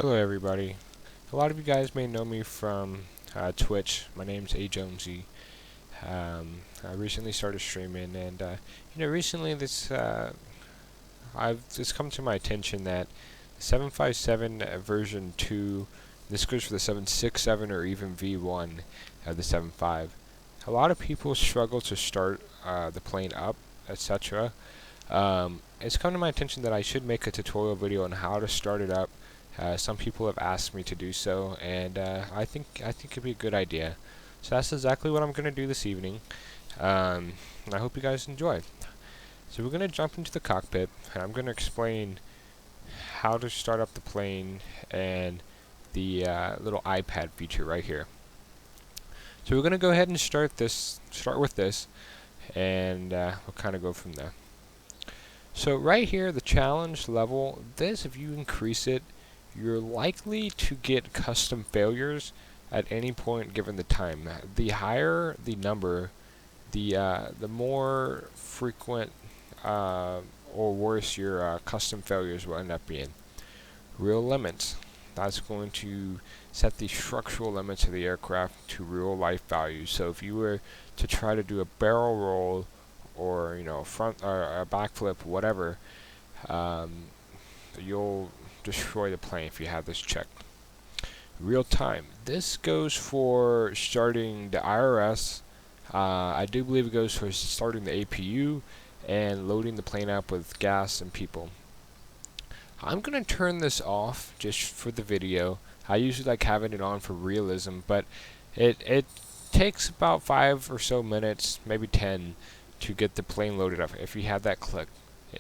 Hello everybody. A lot of you guys may know me from Twitch. My name's A Jonesy. I recently started streaming, and recently it's come to my attention that the 757 version 2, this goes for the 767 or even V1 of the 75. A lot of people struggle to start the plane up, etc. It's come to my attention that I should make a tutorial video on how to start it up. Some people have asked me to do so, and I think it'd be a good idea. So that's exactly what I'm going to do this evening. And I hope you guys enjoy. So we're going to jump into the cockpit, and I'm going to explain how to start up the plane and the little iPad feature right here. So we're going to go ahead and start with this, and we'll kind of go from there. So right here, the challenge level, if you increase it, you're likely to get custom failures at any point given the time. The higher the number, the more frequent or worse your custom failures will end up being. Real limits. That's going to set the structural limits of the aircraft to real life values. So if you were to try to do a barrel roll or front or a backflip, whatever, you'll destroy the plane if you have this checked. Real time. This goes for starting the IRS. I do believe it goes for starting the APU and loading the plane up with gas and people. I'm going to turn this off just for the video. I usually like having it on for realism, but it takes about 5 or so minutes, maybe 10, to get the plane loaded up if you have that clicked.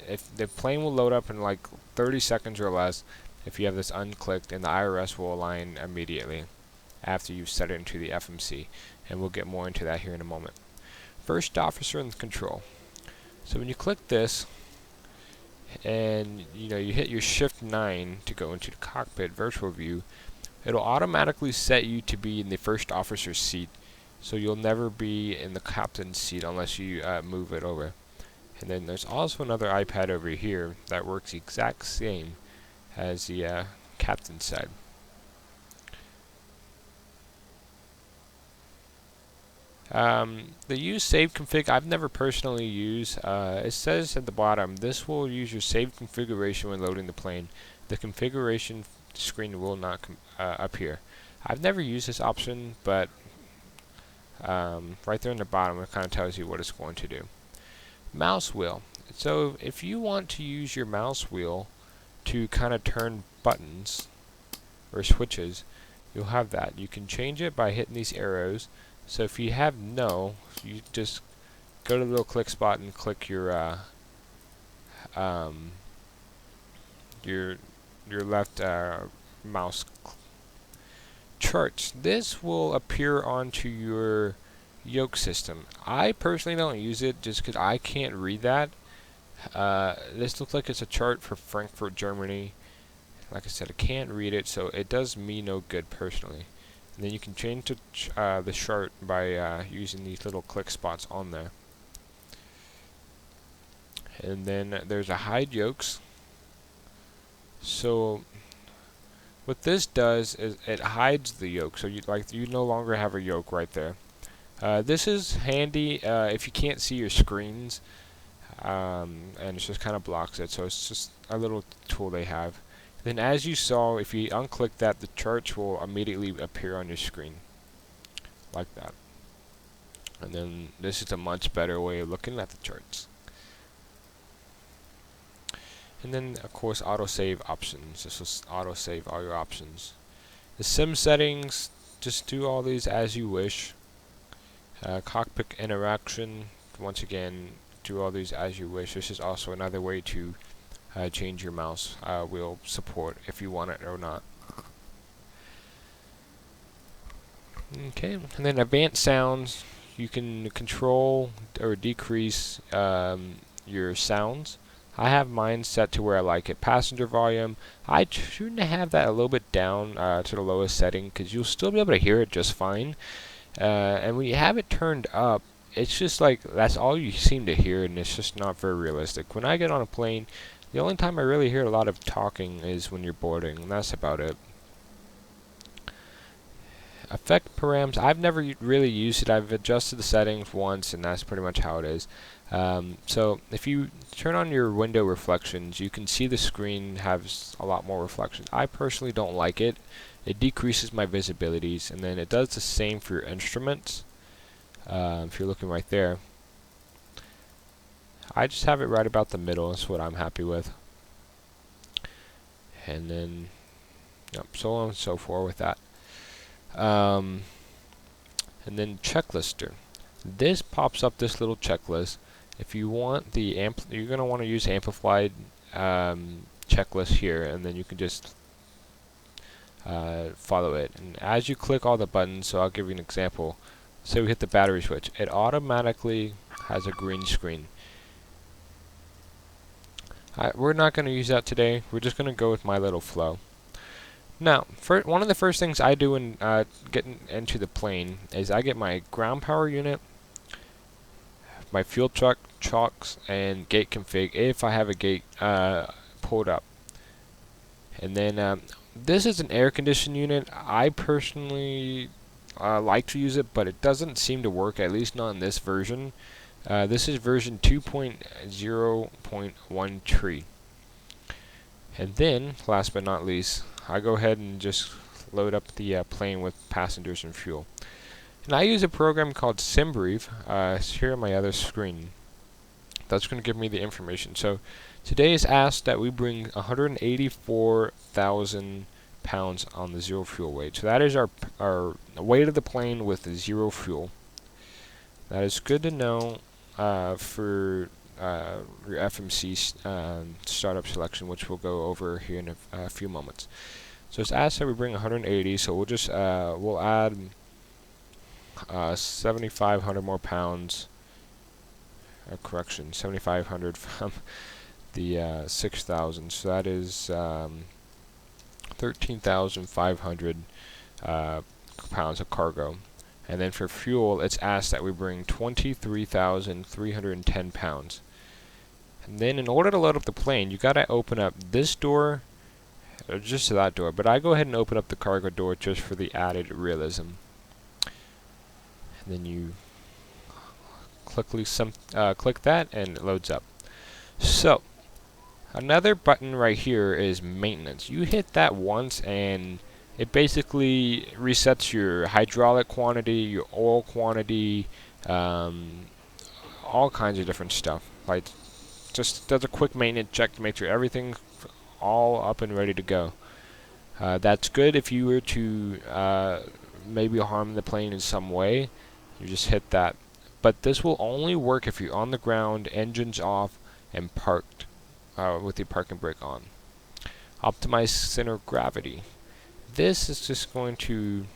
If the plane will load up in like 30 seconds or less if you have this unclicked, and the IRS will align immediately after you set it into the FMC, and we'll get more into that here in a moment. First officer in control. So when you click this and you hit your shift 9 to go into the cockpit virtual view, it'll automatically set you to be in the first officer's seat, so you'll never be in the captain's seat unless you move it over. And then there's also another iPad over here that works the exact same as the captain's side. The use save config I've never personally used. It says at the bottom, this will use your saved configuration when loading the plane. The configuration screen will not appear. I've never used this option, but right there in the bottom it kind of tells you what it's going to do. Mouse wheel. So if you want to use your mouse wheel to kind of turn buttons or switches, you'll have that. You can change it by hitting these arrows. So if you have no, you just go to the little click spot and click your left mouse. Charts. This will appear onto your yoke system. I personally don't use it just because I can't read that. This looks like it's a chart for Frankfurt, Germany. Like I said, I can't read it, so it does me no good personally. And then you can change the chart by using these little click spots on there. And then there's a hide yokes. So what this does is it hides the yoke, so you no longer have a yoke right there. This is handy if you can't see your screens, and it just kind of blocks it, so it's just a little tool they have. Then as you saw, if you unclick that, the charts will immediately appear on your screen, like that. And then this is a much better way of looking at the charts. And then of course autosave options. This will autosave all your options. The sim settings, just do all these as you wish. Cockpit interaction, once again, do all these as you wish. This is also another way to change your mouse wheel support if you want it or not. Okay, and then advanced sounds, you can control or decrease your sounds. I have mine set to where I like it. Passenger volume, I tune to have that a little bit down to the lowest setting because you'll still be able to hear it just fine. And when you have it turned up, it's just like that's all you seem to hear, and it's just not very realistic. When I get on a plane, The only time I really hear a lot of talking is when you're boarding, and that's about it. Effect params, I've never really used it. I've adjusted the settings once, and that's pretty much how it is. So if you turn on your window reflections, you can see the screen has a lot more reflections. I personally don't like it. It decreases my visibilities, and then it does the same for your instruments. If you're looking right there, I just have it right about the middle. That's what I'm happy with. And then, yep, so on and so forth with that. And then checklister. This pops up this little checklist. If you want the you're going to want to use amplified checklist here, and then you can just follow it. And as you click all the buttons, so I'll give you an example. Say we hit the battery switch, it automatically has a green screen. We're not going to use that today. We're just going to go with my little flow. Now, one of the first things I do in getting into the plane is I get my ground power unit, my fuel truck chocks, and gate config if I have a gate pulled up. And then this is an air conditioned unit. I personally like to use it, but it doesn't seem to work, at least not in this version. This is version 2.0.13. And then, last but not least, I go ahead and just load up the plane with passengers and fuel. And I use a program called SimBrief. It's here on my other screen. That's going to give me the information. So today is asked that we bring 184,000 pounds on the zero fuel weight. So that is our weight of the plane with zero fuel. That is good to know for your FMC startup selection, which we'll go over here in a few moments. So it's asked that we bring 180, so we'll just we'll add 7,500 more pounds. Correction, 7,500 from the 6,000. So that is 13,500 pounds of cargo. And then for fuel, it's asked that we bring 23,310 pounds. And then in order to load up the plane, you gotta open up this door, or just that door, but I go ahead and open up the cargo door just for the added realism. And then you click that and it loads up. So, another button right here is maintenance. You hit that once and it basically resets your hydraulic quantity, your oil quantity, all kinds of different stuff. Like, just does a quick maintenance check to make sure everything's all up and ready to go. That's good if you were to maybe harm the plane in some way. You just hit that. But this will only work if you're on the ground, engines off, and parked with your parking brake on. Optimize center of gravity. This is just going to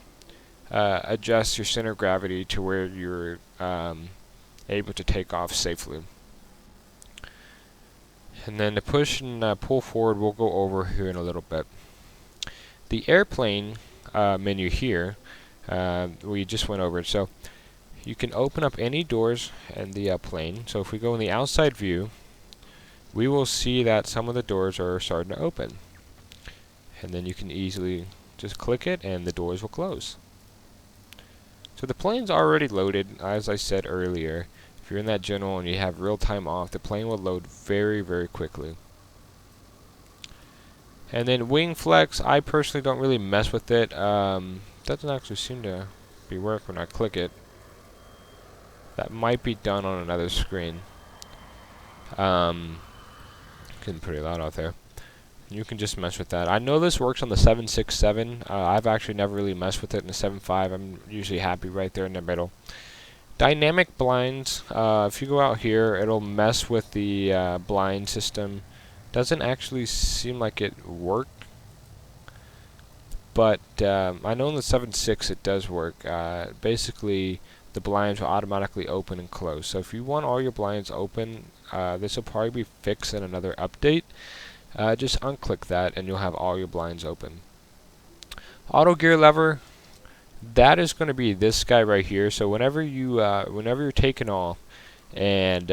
adjust your center of gravity to where you're able to take off safely. And then the push and pull forward we'll go over here in a little bit. The airplane menu here, we just went over it. So you can open up any doors in the plane. So if we go in the outside view, we will see that some of the doors are starting to open. And then you can easily just click it and the doors will close. So the plane's already loaded, as I said earlier. If you're in that general and you have real time off, the plane will load very, very quickly. And then wing flex, I personally don't really mess with it. Doesn't actually seem to be work when I click it. That might be done on another screen. Getting pretty loud out there. You can just mess with that. I know this works on the 767. I've actually never really messed with it in the 7.5. I'm usually happy right there in the middle. Dynamic blinds. If you go out here, it'll mess with the blind system. Doesn't actually seem like it worked, but I know in the 7.6 it does work. Basically, the blinds will automatically open and close. So if you want all your blinds open, this will probably be fixed in another update. Just unclick that and you'll have all your blinds open. Auto gear lever, that is going to be this guy right here. So whenever you're taking off, and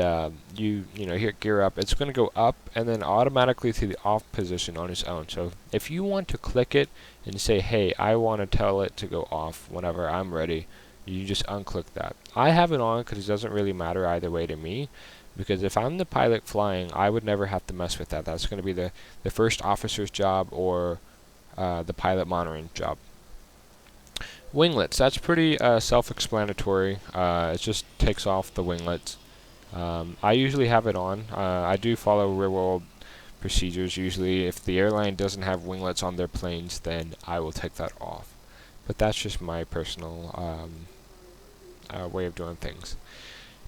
you hit gear up, it's going to go up and then automatically to the off position on its own. So if you want to click it and say, hey, I want to tell it to go off whenever I'm ready, you just unclick that. I have it on because it doesn't really matter either way to me, because if I'm the pilot flying, I would never have to mess with that. That's going to be the first officer's job or the pilot monitoring job. Winglets, that's pretty self-explanatory. It just takes off the winglets. I usually have it on. I do follow real-world procedures. Usually, if the airline doesn't have winglets on their planes, then I will take that off. But that's just my personal way of doing things.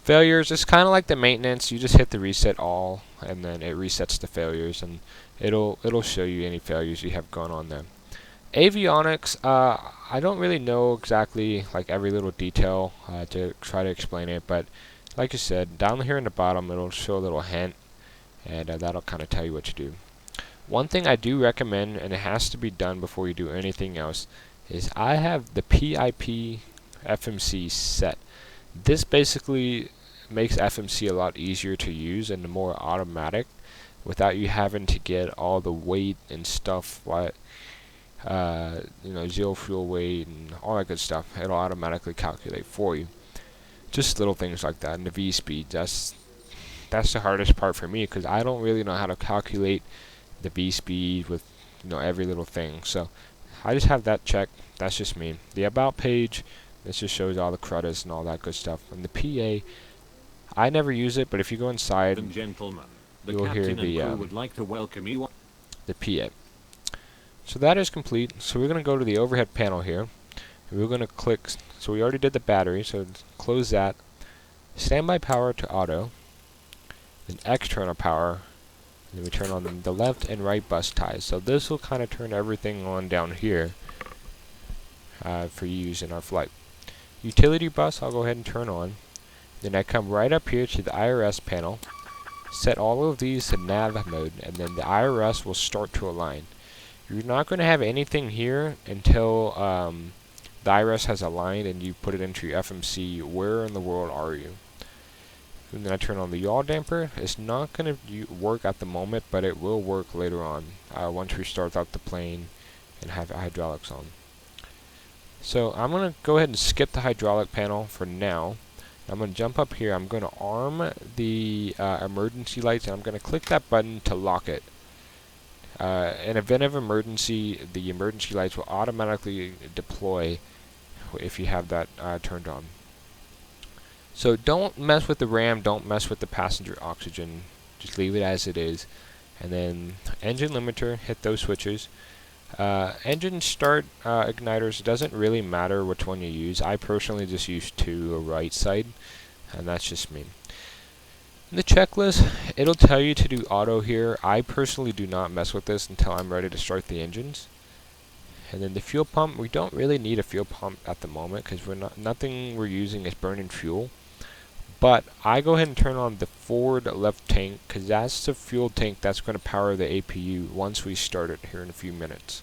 Failures, it's kind of like the maintenance. You just hit the reset all, and then it resets the failures, and it'll show you any failures you have going on there. Avionics, I don't really know exactly like every little detail to try to explain it, but like I said, down here in the bottom it'll show a little hint, and that'll kind of tell you what to do. One thing I do recommend, and it has to be done before you do anything else, is I have the PIP FMC set. This basically makes FMC a lot easier to use and more automatic without you having to get all the weight and stuff like zero fuel weight and all that good stuff. It'll automatically calculate for you. Just little things like that. And the V speed, that's the hardest part for me, because I don't really know how to calculate the V speed with every little thing. So I just have that checked. That's just me. The about page, this just shows all the credits and all that good stuff. And the PA, I never use it, but if you go inside, and gentlemen, the you'll hear captain and the crew would like to welcome you. the PA. So that is complete. So we're going to go to the overhead panel here. We're going to click, so we already did the battery, so close that. Standby power to auto. Then external power. And then we turn on the left and right bus ties. So this will kind of turn everything on down here for use in our flight. Utility bus, I'll go ahead and turn on. Then I come right up here to the IRS panel. Set all of these to nav mode, and then the IRS will start to align. You're not going to have anything here until the IRS has aligned and you put it into your FMC. Where in the world are you? And then I turn on the yaw damper. It's not going to work at the moment, but it will work later on once we start out the plane and have hydraulics on. So I'm going to go ahead and skip the hydraulic panel for now. I'm going to jump up here. I'm going to arm the emergency lights, and I'm going to click that button to lock it. In event of emergency, the emergency lights will automatically deploy if you have that turned on. So don't mess with the RAM, don't mess with the passenger oxygen, just leave it as it is. And then engine limiter, hit those switches. Engine start igniters, it doesn't really matter which one you use. I personally just use two, a right side, and that's just me. In the checklist, it'll tell you to do auto here. I personally do not mess with this until I'm ready to start the engines. And then the fuel pump, we don't really need a fuel pump at the moment because nothing we're using is burning fuel. But I go ahead and turn on the forward left tank because that's the fuel tank that's going to power the APU once we start it here in a few minutes.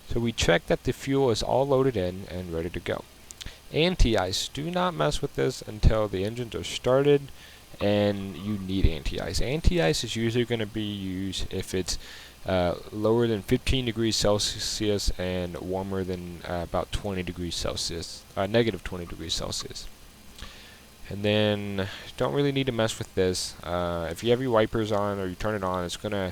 So we check that the fuel is all loaded in and ready to go. Anti-ice, do not mess with this until the engines are started and you need anti-ice. Anti-ice is usually going to be used if it's lower than 15 degrees Celsius and warmer than about 20 degrees Celsius, negative 20 degrees Celsius. And then don't really need to mess with this. If you have your wipers on or you turn it on, it's going to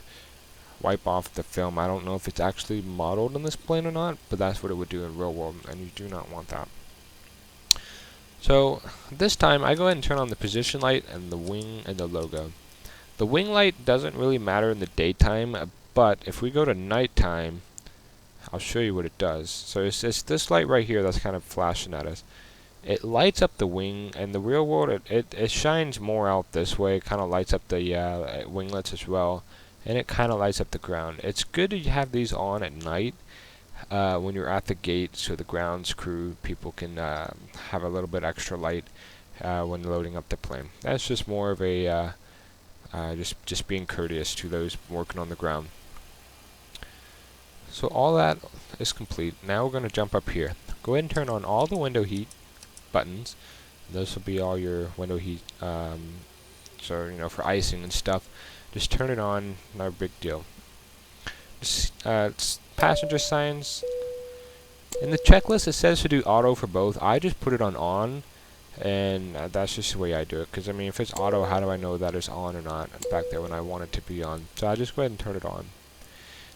wipe off the film. I don't know if it's actually modeled on this plane or not, but that's what it would do in real world, and you do not want that. So this time I go ahead and turn on the position light and the wing and the logo. The wing light doesn't really matter in the daytime, but if we go to nighttime, I'll show you what it does. So it's this light right here that's kind of flashing at us. It lights up the wing, and the real world it shines more out this way. It kind of lights up the winglets as well, and it kind of lights up the ground. It's good to have these on at night when you're at the gate, so the grounds crew people can have a little bit extra light when loading up the plane. That's just more of a just being courteous to those working on the ground. So all that is complete. Now we're going to jump up here. Go ahead and turn on all the window heat buttons. This will be all your window heat. So for icing and stuff, just turn it on. Not a big deal. Passenger signs. In the checklist, it says to do auto for both. I just put it on, and that's just the way I do it. Because I mean, if it's auto, how do I know that it's on or not back there when I want it to be on? So I just go ahead and turn it on.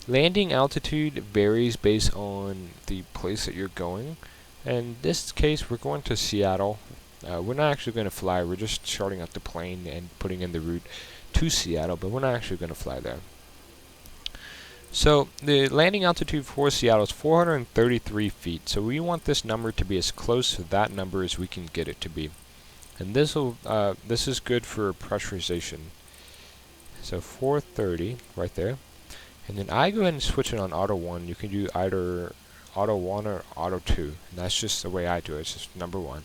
Landing altitude varies based on the place that you're going. In this case, we're going to Seattle. We're not actually going to fly. We're just starting up the plane and putting in the route to Seattle, but we're not actually going to fly there. So the landing altitude for Seattle is 433 feet. So we want this number to be as close to that number as we can get it to be. And this is good for pressurization. So 430 right there. And then I go ahead and switch it on auto 1. You can do either auto 1 or auto 2. And that's just the way I do it. It's just number 1.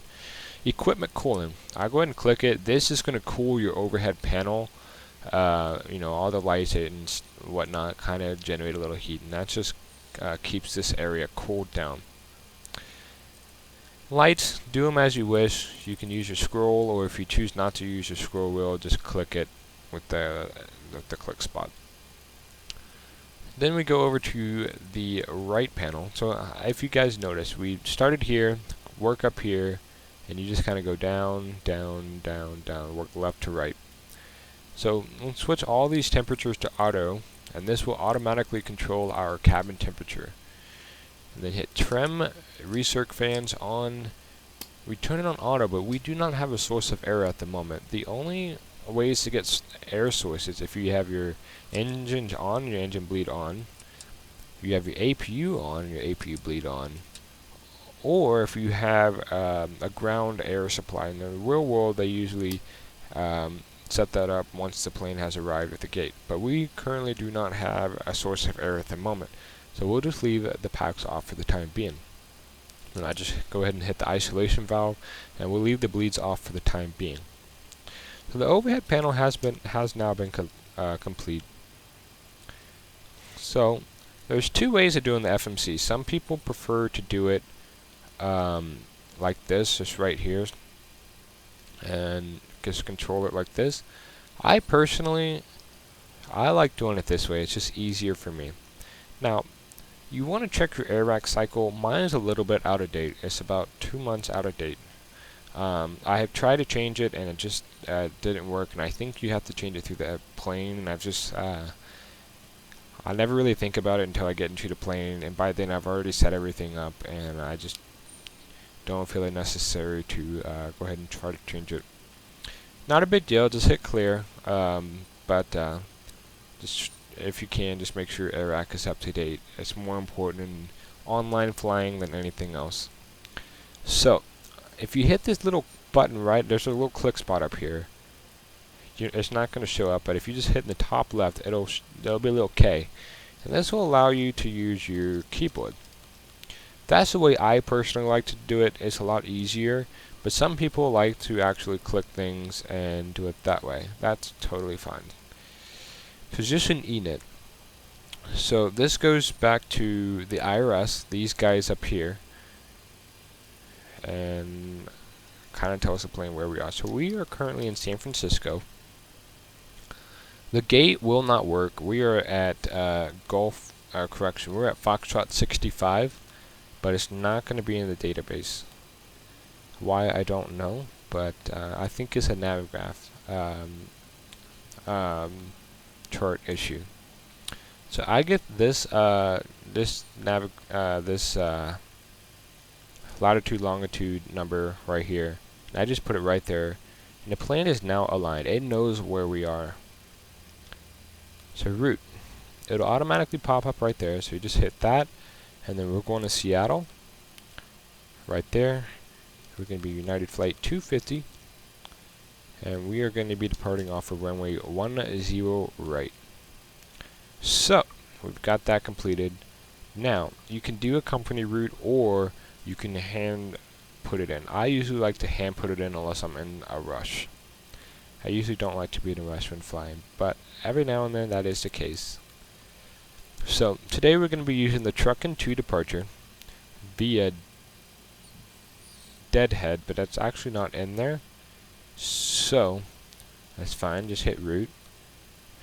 Equipment cooling. I go ahead and click it. This is going to cool your overhead panel. All the lights and whatnot kind of generate a little heat, and that just keeps this area cooled down. Lights, do them as you wish. You can use your scroll, or if you choose not to use your scroll wheel, just click it with the click spot. Then we go over to the right panel. So if you guys notice, we started here, work up here, and you just kind of go down, down, down, down, work left to right. So we'll switch all these temperatures to auto, and this will automatically control our cabin temperature. And then hit trim, recirc fans on. We turn it on auto, but we do not have a source of air at the moment. The only ways to get air sources, if you have your engines on, your engine bleed on, you have your APU on, your APU bleed on, or if you have a ground air supply. In the real world, they usually set that up once the plane has arrived at the gate. But we currently do not have a source of air at the moment, so we'll just leave the packs off for the time being. And I just go ahead and hit the isolation valve, and we'll leave the bleeds off for the time being. So the overhead panel has now been complete. So there's two ways of doing the FMC. Some people prefer to do it like this, just right here, and just control it like this. I personally like doing it this way. It's just easier for me. Now, you want to check your air rack cycle. Mine is a little bit out of date. It's about 2 months out of date. I have tried to change it, and it just didn't work. And I think you have to change it through the plane. And I've just I never really think about it until I get into the plane, and by then I've already set everything up, and I just don't feel it necessary to go ahead and try to change it. Not a big deal, just hit clear, but just if you can, just make sure your air rack is up to date. It's more important in online flying than anything else. So, if you hit this little button right, there's a little click spot up here. It's not going to show up, but if you just hit in the top left, there'll be a little K, and this will allow you to use your keyboard. That's the way I personally like to do it. It's a lot easier. But some people like to actually click things and do it that way. That's totally fine. Position ENIT. So this goes back to the IRS, these guys up here, and kind of tells the plane where we are. So we are currently in San Francisco. The gate will not work. We are at we're at Foxtrot 65, but it's not going to be in the database. Why, I don't know, but I think it's a Navigraph chart issue. So I get this latitude longitude number right here, and I just put it right there, and the plane is now aligned. It knows where we are. So route, it'll automatically pop up right there. So you just hit that, and then we're going to Seattle. Right there. We're going to be United Flight 250, and we are going to be departing off of runway 10 right. So, we've got that completed. Now, you can do a company route, or you can hand put it in. I usually like to hand put it in unless I'm in a rush. I usually don't like to be in a rush when flying, but every now and then that is the case. So, today we're going to be using the Truckin' to departure via deadhead, but that's actually not in there. So that's fine. Just hit root,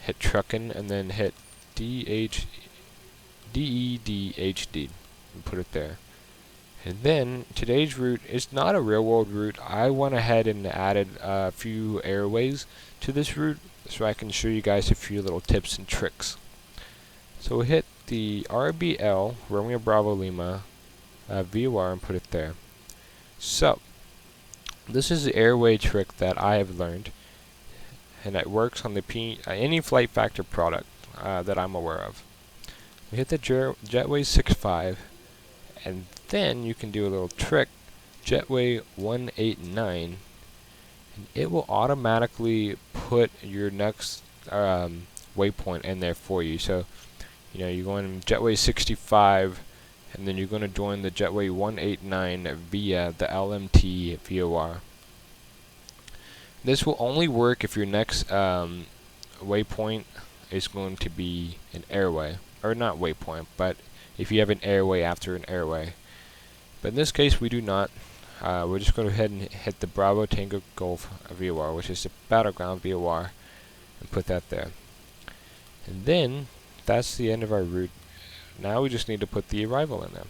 hit truckin', and then hit DEDHD and put it there. And then today's route is not a real world route. I went ahead and added a few airways to this route so I can show you guys a few little tips and tricks. So we'll hit the RBL, Romeo Bravo Lima, VOR, and put it there. So this is the airway trick that I have learned, and it works on the any flight factor product that I'm aware of. We hit the Jetway 65, and then you can do a little trick, Jetway 189, and it will automatically put your next waypoint in there for you. So, you know, you're going Jetway 65, and then you're going to join the Jetway 189 via the LMT VOR. This will only work if your next waypoint is going to be an airway, or not waypoint, but if you have an airway after an airway. But in this case, we do not. We're just going to go ahead and hit the Bravo Tango Golf VOR, which is the battleground VOR, and put that there. And then, that's the end of our route. Now we just need to put the arrival in there.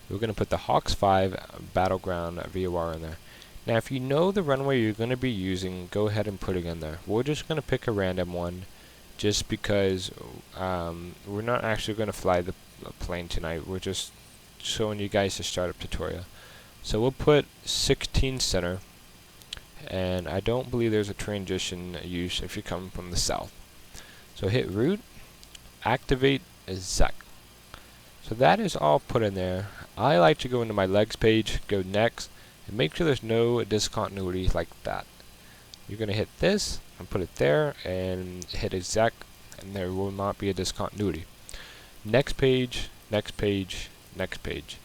We're going to put the Hawks 5 battleground VOR in there. Now, if you know the runway you're going to be using, go ahead and put it in there. We're just going to pick a random one, just because we're not actually going to fly the plane tonight. We're just showing you guys the startup tutorial. So we'll put 16 center, and I don't believe there's a transition use if you're coming from the south. So hit root, activate ZEC. So that is all put in there. I like to go into my legs page, go next, and make sure there's no discontinuity like that. You're going to hit this and put it there and hit exec, and there will not be a discontinuity. Next page, next page, next page.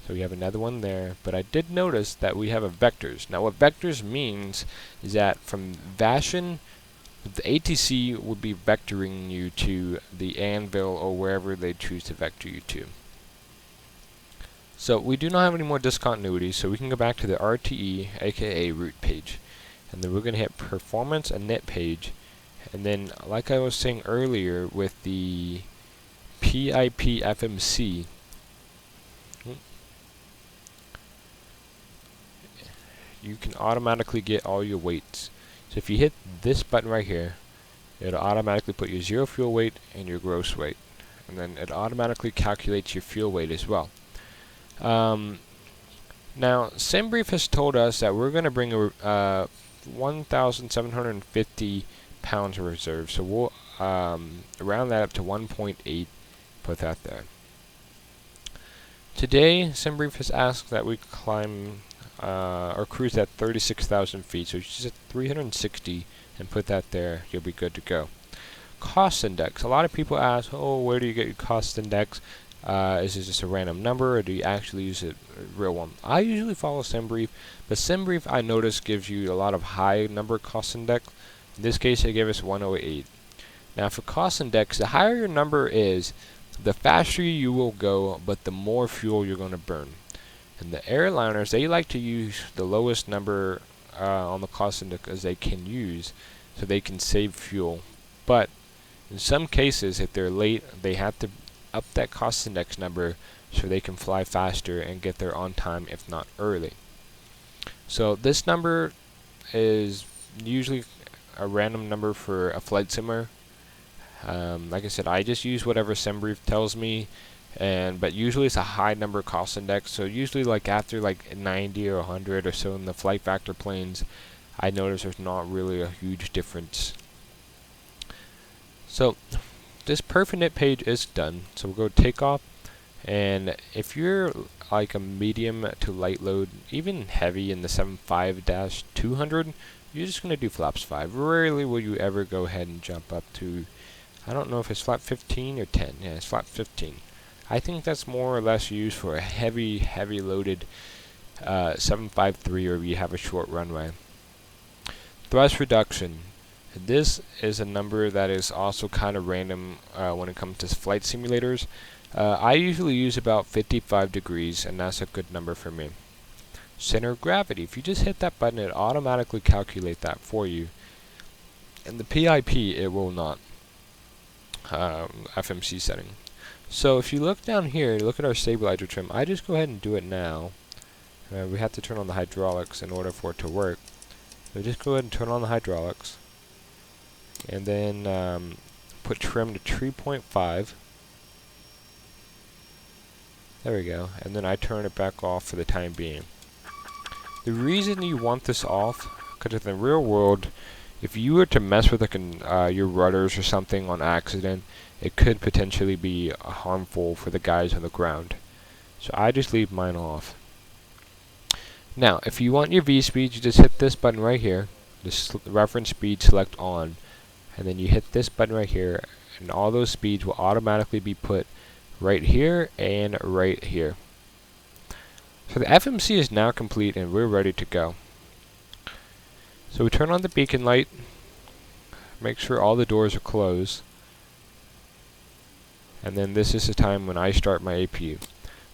So we have another one there, but I did notice that we have a vectors. Now what vectors means is that from Vashon, the ATC would be vectoring you to the anvil or wherever they choose to vector you to. So we do not have any more discontinuity, so we can go back to the RTE, aka route page. And then we're going to hit performance and net page. And then, like I was saying earlier with the PIP FMC, you can automatically get all your weights. So if you hit this button right here, it'll automatically put your zero fuel weight and your gross weight. And then it automatically calculates your fuel weight as well. Now, SimBrief has told us that we're going to bring a 1,750 pounds of reserve, so we'll round that up to 1.8, put that there. Today, SimBrief has asked that we climb or cruise at 36,000 feet, so just at 360 and put that there, you'll be good to go. Cost index. A lot of people ask, oh, where do you get your cost index? Is it just a random number, or do you actually use a real one? I usually follow SimBrief, but SimBrief I notice gives you a lot of high number cost index. In this case, they gave us 108. Now for cost index, the higher your number is, the faster you will go, but the more fuel you're going to burn. And the airliners, they like to use the lowest number on the cost index as they can use, so they can save fuel. But in some cases, if they're late, they have to up that cost index number so they can fly faster and get there on time, if not early. So this number is usually a random number for a flight simmer. Like I said, I just use whatever SimBrief tells me, but usually it's a high number cost index. So usually like after like 90 or 100 or so in the flight factor planes, I notice there's not really a huge difference. So this perf page is done, so we'll go Takeoff, and if you're like a medium to light load, even heavy in the 75-200, you're just going to do flaps 5. Rarely will you ever go ahead and jump up to, I don't know if it's flap 15 or 10, yeah, it's flap 15. I think that's more or less used for a heavy loaded 753, or if you have a short runway. Thrust reduction. This is a number that is also kind of random when it comes to flight simulators. I usually use about 55 degrees, and that's a good number for me. center of gravity. If you just hit that button, it automatically calculate that for you. And the PIP, it will not. FMC setting. So if you look down here, look at our stabilizer trim. I just go ahead and do it now. We have to turn on the hydraulics in order for it to work. So just go ahead and turn on the hydraulics. And then put trim to 3.5. There we go. And then I turn it back off for the time being. The reason you want this off, because in the real world, if you were to mess with like your rudders or something on accident, it could potentially be harmful for the guys on the ground. So I just leave mine off. Now, if you want your V-speed, you just hit this button right here, this reference speed, select on, and then you hit this button right here, and all those speeds will automatically be put right here and right here. So the FMC is now complete and we're ready to go. So we turn on the beacon light, make sure all the doors are closed, and then this is the time when I start my APU.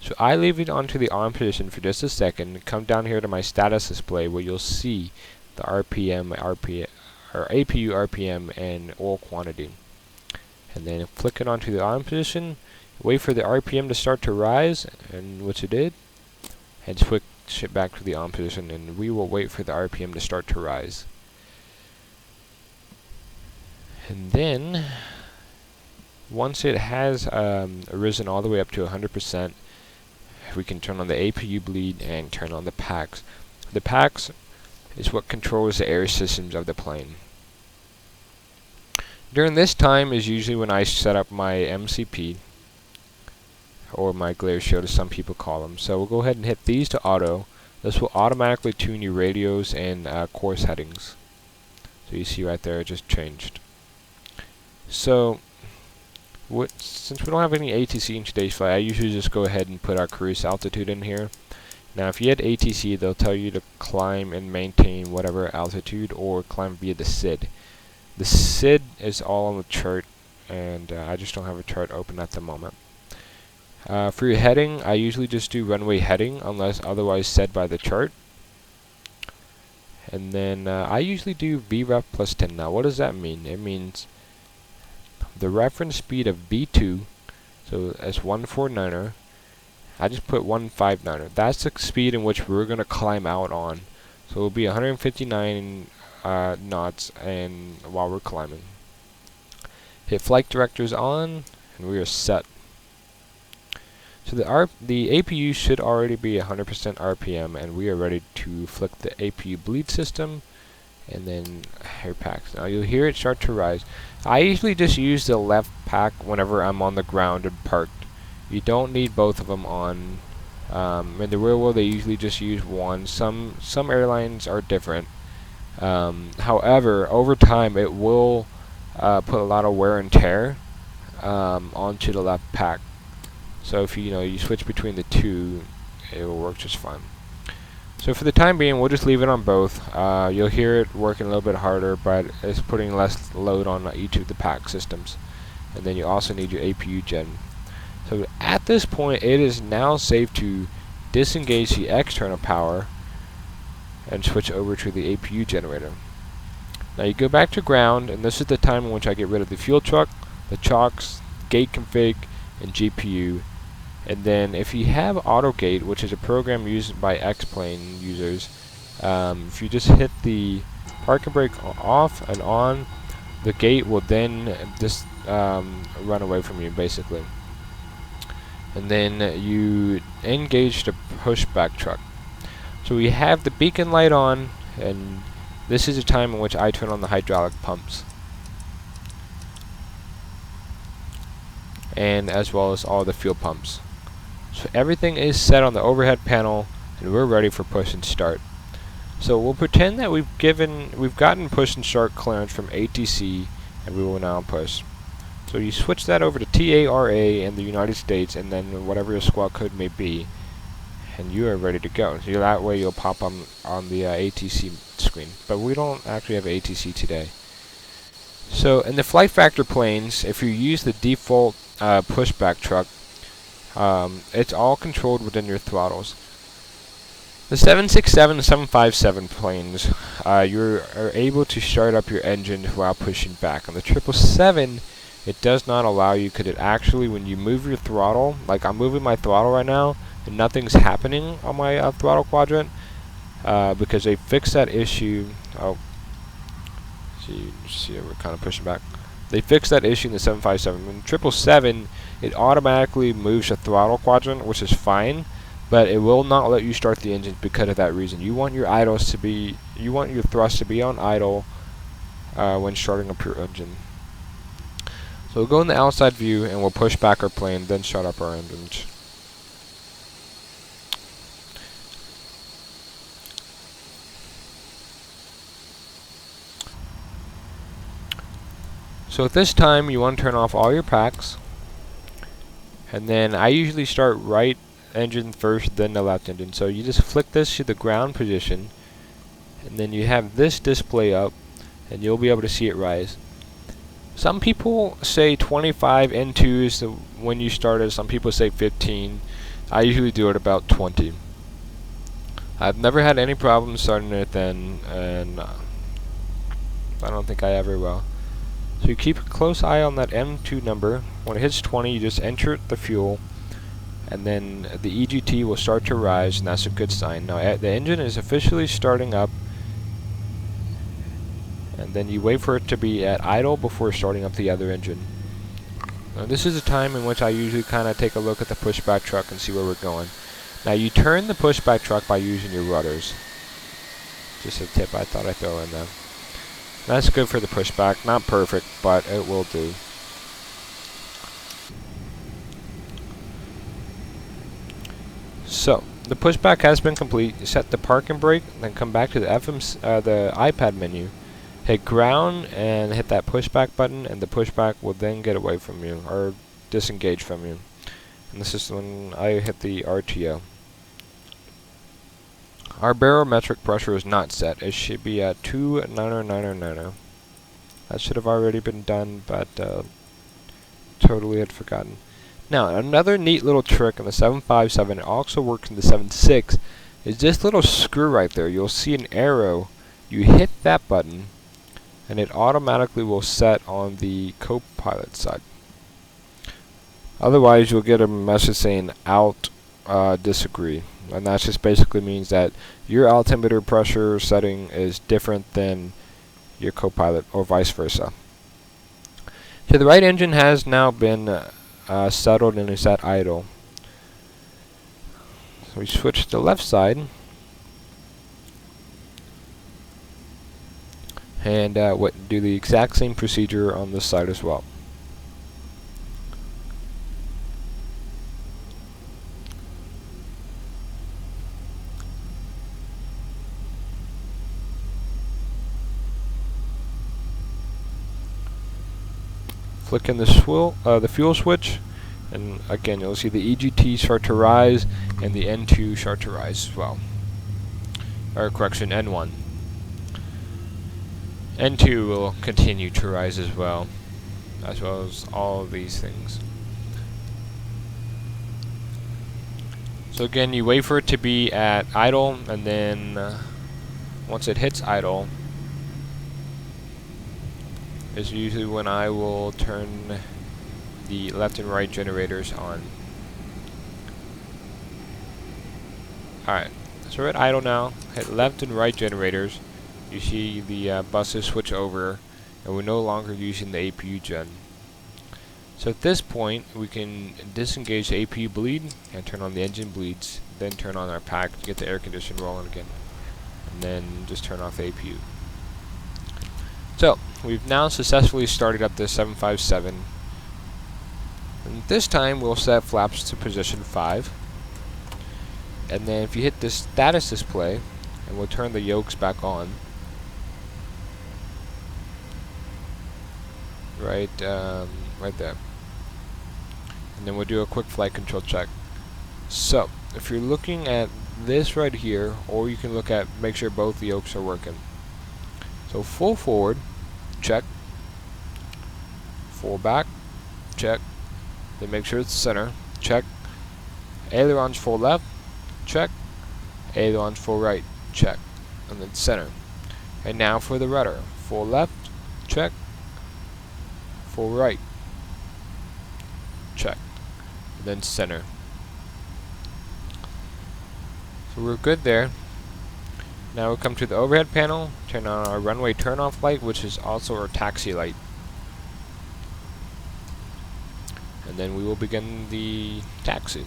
So I leave it onto the on position for just a second, come down here to my status display where you'll see the RPM, or APU RPM and oil quantity. And then flick it onto the on position, wait for the RPM to start to rise, and which it did, and switch it back to the on position, and we will wait for the RPM to start to rise. And then, once it has risen all the way up to 100%, we can turn on the APU bleed and turn on the packs. The packs is what controls the air systems of the plane. During this time is usually when I set up my MCP, or my glare shield as some people call them. So we'll go ahead and hit these to auto. This will automatically tune your radios and course headings. So you see right there, it just changed. So since we don't have any ATC in today's flight, I usually just go ahead and put our cruise altitude in here. Now if you had ATC, they'll tell you to climb and maintain whatever altitude, or climb via the SID. The SID is all on the chart, and I just don't have a chart open at the moment. For your heading, I usually just do runway heading unless otherwise said by the chart. And then I usually do VREF plus 10. Now what does that mean? It means the reference speed of V2, so as 149er, I just put 159er. That's the speed in which we're going to climb out on. So it will be 159 knots and while we're climbing. Hit flight directors on, and we are set. So the APU should already be 100% RPM, and we are ready to flick the APU bleed system, and then air packs. Now you'll hear it start to rise. I usually just use the left pack whenever I'm on the ground and parked. You don't need both of them on. In the real world, they usually just use one. Some airlines are different. However, over time, it will put a lot of wear and tear onto the left pack. So if you switch between the two, it will work just fine. So for the time being, we'll just leave it on both. You'll hear it working a little bit harder, but it's putting less load on each of the pack systems. And then you also need your APU gen. So at this point, it is now safe to disengage the external power and switch over to the APU generator. Now you go back to ground, and this is the time in which I get rid of the fuel truck, the chocks, gate config, and GPU. And then if you have AutoGate, which is a program used by X-Plane users, if you just hit the parking brake off and on, the gate will then just run away from you, basically. And then you engage the pushback truck. So we have the beacon light on, and this is the time in which I turn on the hydraulic pumps, and as well as all the fuel pumps. So everything is set on the overhead panel, and we're ready for push and start. So we'll pretend that we've gotten push and start clearance from ATC, and we will now push. So you switch that over to TARA in the United States, and then whatever your squawk code may be, and you are ready to go. So that way you'll pop on the ATC screen. But we don't actually have ATC today. So in the flight factor planes, if you use the default pushback truck, it's all controlled within your throttles. The 767 and 757 planes, you are able to start up your engine while pushing back. On the 777, it does not allow you, because it actually, when you move your throttle, like I'm moving my throttle right now, and nothing's happening on my throttle quadrant, because they fixed that issue. Oh, see, we're kind of pushing back. They fixed that issue in the 757. In 777, it automatically moves the throttle quadrant, which is fine, but it will not let you start the engine because of that reason. You want your idles to be, you want your thrust to be on idle when starting up your engine. So we'll go in the outside view and we'll push back our plane, then start up our engines. So at this time, you want to turn off all your packs, and then I usually start right engine first, then the left engine. So you just flick this to the ground position, and then you have this display up, and you'll be able to see it rise. Some people say 25 N2 is when you start it. Some people say 15. I usually do it about 20. I've never had any problems starting it then, and I don't think I ever will. So you keep a close eye on that M2 number. When it hits 20, you just enter the fuel, and then the EGT will start to rise, and that's a good sign. Now the engine is officially starting up, and then you wait for it to be at idle before starting up the other engine. Now this is a time in which I usually kind of take a look at the pushback truck and see where we're going. Now you turn the pushback truck by using your rudders. Just a tip I thought I'd throw in there. That's good for the pushback. Not perfect, but it will do. So the pushback has been complete. You set the park and brake, then come back to the the iPad menu, hit ground, and hit that pushback button, and the pushback will then get away from you or disengage from you. And this is when I hit the RTO. Our barometric pressure is not set. It should be at 29090. That should have already been done, but totally had forgotten. Now, another neat little trick in the 757, it also works in the 76, is this little screw right there. You'll see an arrow. You hit that button, and it automatically will set on the co-pilot side. Otherwise, you'll get a message saying out, disagree. And that just basically means that your altimeter pressure setting is different than your co-pilot, or vice versa. So the right engine has now been settled and is at idle. So we switch to the left side, and do the exact same procedure on this side as well. Flick in the fuel switch, and again you'll see the EGT start to rise and the N2 start to rise as well. Or correction, N1. N2 will continue to rise as well as all of these things. So again, you wait for it to be at idle, and then once it hits idle, is usually when I will turn the left and right generators on. Alright, so we're at idle now. Hit left and right generators. You see the buses switch over, and we're no longer using the APU gen. So at this point, we can disengage the APU bleed and turn on the engine bleeds, then turn on our pack to get the air conditioner rolling again, and then just turn off the APU. So, we've now successfully started up the 757, and this time we'll set flaps to position 5, and then if you hit the status display, and we'll turn the yokes back on, right there, and then we'll do a quick flight control check. So, if you're looking at this right here, or you can look at, make sure both the yokes are working. So full forward, check. Full back, check. Then make sure it's center, check. Ailerons full left, check. Ailerons full right, check, and then center. And now for the rudder, full left, check, full right, check, and then center. So we're good there. Now we come to the overhead panel, turn on our runway turn-off light, which is also our taxi light. And then we will begin the taxi.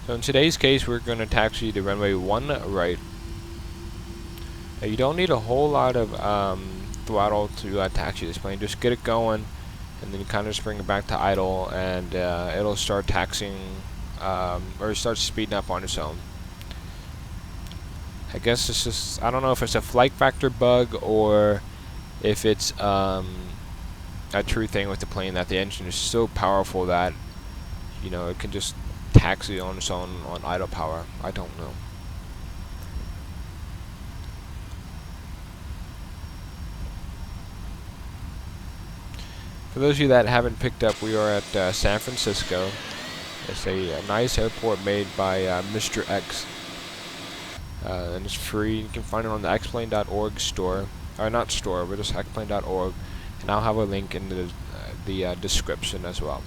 So in today's case, we're going to taxi to runway 1 right. Now you don't need a whole lot of throttle to taxi this plane. Just get it going, and then you kind of just bring it back to idle, and it'll start taxiing, or start speeding up on its own. I guess it's just, I don't know if it's a flight factor bug or if it's a true thing with the plane that the engine is so powerful that, you know, it can just taxi on its own on idle power. I don't know. For those of you that haven't picked up, we are at San Francisco. It's a nice airport made by Mr. X. And it's free. You can find it on the xplane.org store. Or not store, but just xplane.org. And I'll have a link in the description as well.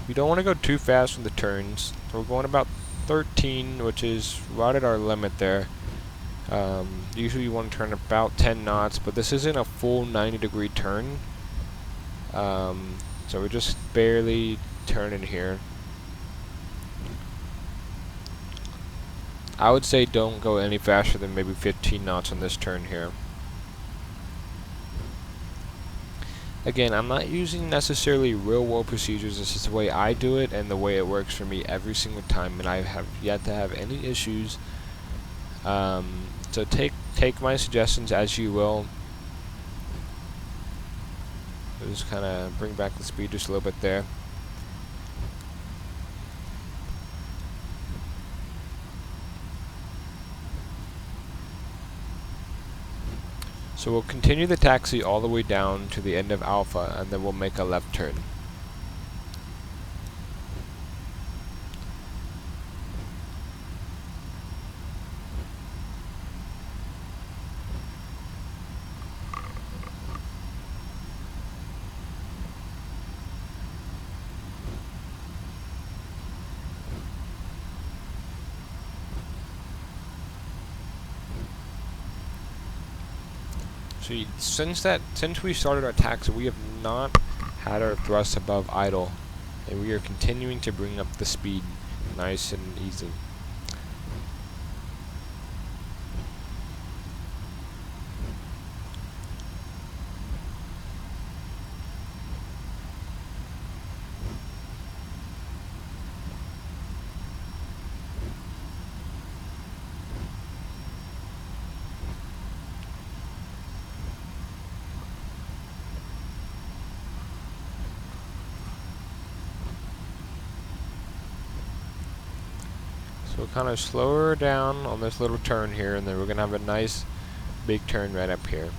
You don't want to go too fast with the turns. So we're going about 13, which is right at our limit there. Usually you want to turn about 10 knots, but this isn't a full 90-degree turn. So we're just barely turning here. I would say don't go any faster than maybe 15 knots on this turn here. Again, I'm not using necessarily real-world procedures. This is the way I do it and the way it works for me every single time, and I have yet to have any issues. So take my suggestions as you will. Just kind of bring back the speed just a little bit there. So we'll continue the taxi all the way down to the end of Alpha, and then we'll make a left turn. Since we started our taxi, we have not had our thrust above idle, and we are continuing to bring up the speed nice and easy. So we'll kind of slow her down on this little turn here, and then we're going to have a nice big turn right up here.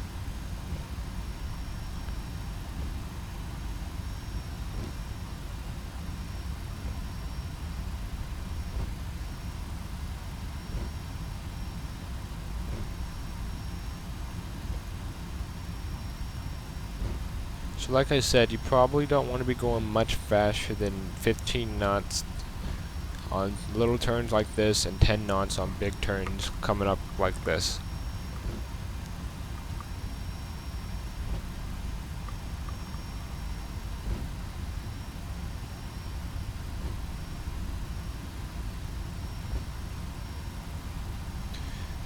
So like I said, you probably don't want to be going much faster than 15 knots on little turns like this, and 10 knots on big turns coming up like this.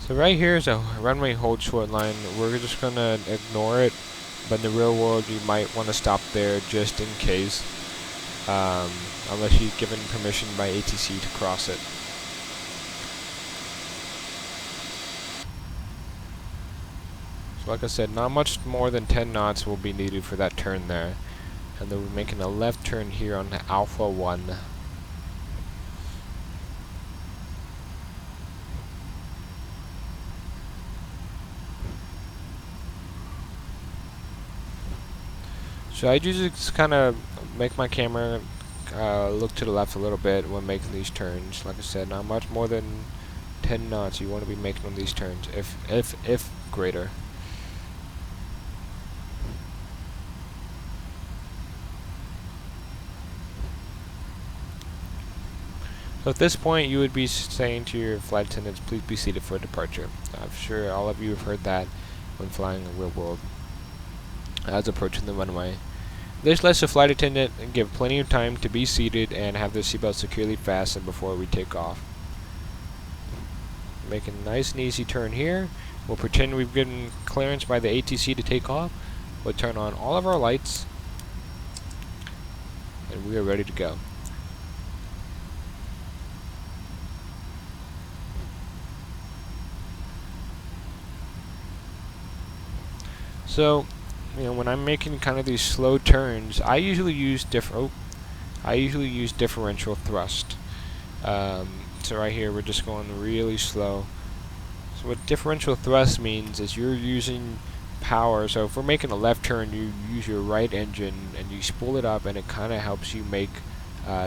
So right here is a runway hold short line. We're just going to ignore it, but in the real world you might want to stop there just in case. Unless you're given permission by ATC to cross it. So like I said, not much more than 10 knots will be needed for that turn there. And then we're making a left turn here on Alpha 1. So I usually just kind of make my camera look to the left a little bit when making these turns. Like I said, not much more than 10 knots you want to be making on these turns, if greater. So at this point, you would be saying to your flight attendants, please be seated for departure. I'm sure all of you have heard that when flying in real world as approaching the runway. This lets the flight attendant give plenty of time to be seated and have their seatbelt securely fastened before we take off. Make a nice and easy turn here. We'll pretend we've given clearance by the ATC to take off. We'll turn on all of our lights, and we are ready to go. So, when I'm making kind of these slow turns, I usually use differential thrust. So right here, we're just going really slow. So what differential thrust means is you're using power. So if we're making a left turn, you use your right engine and you spool it up, and it kind of helps you make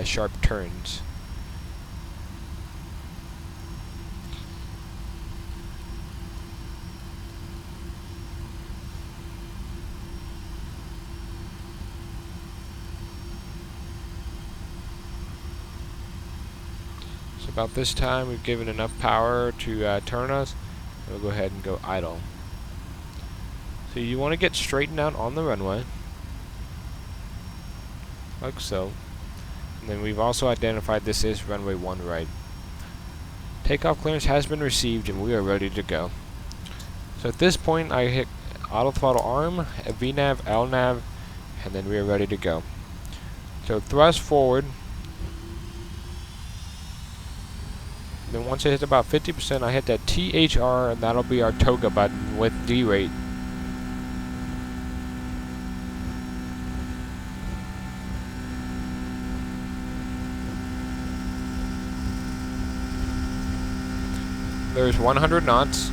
sharp turns. About this time, we've given enough power to turn us. We'll go ahead and go idle. So you want to get straightened out on the runway, like so. And then we've also identified this is runway 1 right. Takeoff clearance has been received, and we are ready to go. So at this point, I hit auto throttle arm, VNAV, LNAV, and then we are ready to go. So thrust forward. Then once it hits about 50%, I hit that THR, and that'll be our toga button with D-rate. There's 100 knots.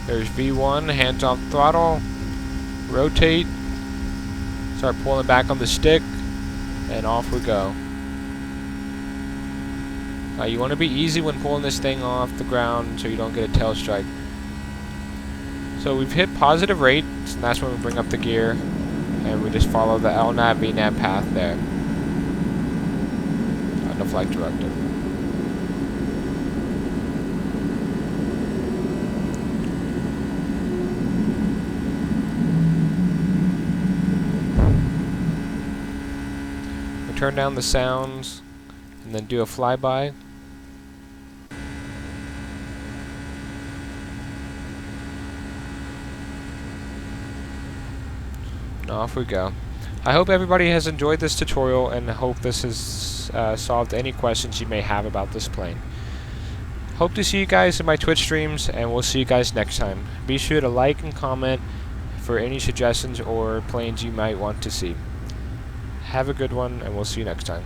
There's V1, hands off throttle, rotate. Start pulling back on the stick, and off we go. Now you want to be easy when pulling this thing off the ground so you don't get a tail strike. So we've hit positive rate, and that's when we bring up the gear, and we just follow the LNAV, VNAV path there on the flight directive. Turn down the sounds, and then do a flyby. And off we go. I hope everybody has enjoyed this tutorial, and I hope this has solved any questions you may have about this plane. Hope to see you guys in my Twitch streams, and we'll see you guys next time. Be sure to like and comment for any suggestions or planes you might want to see. Have a good one, and we'll see you next time.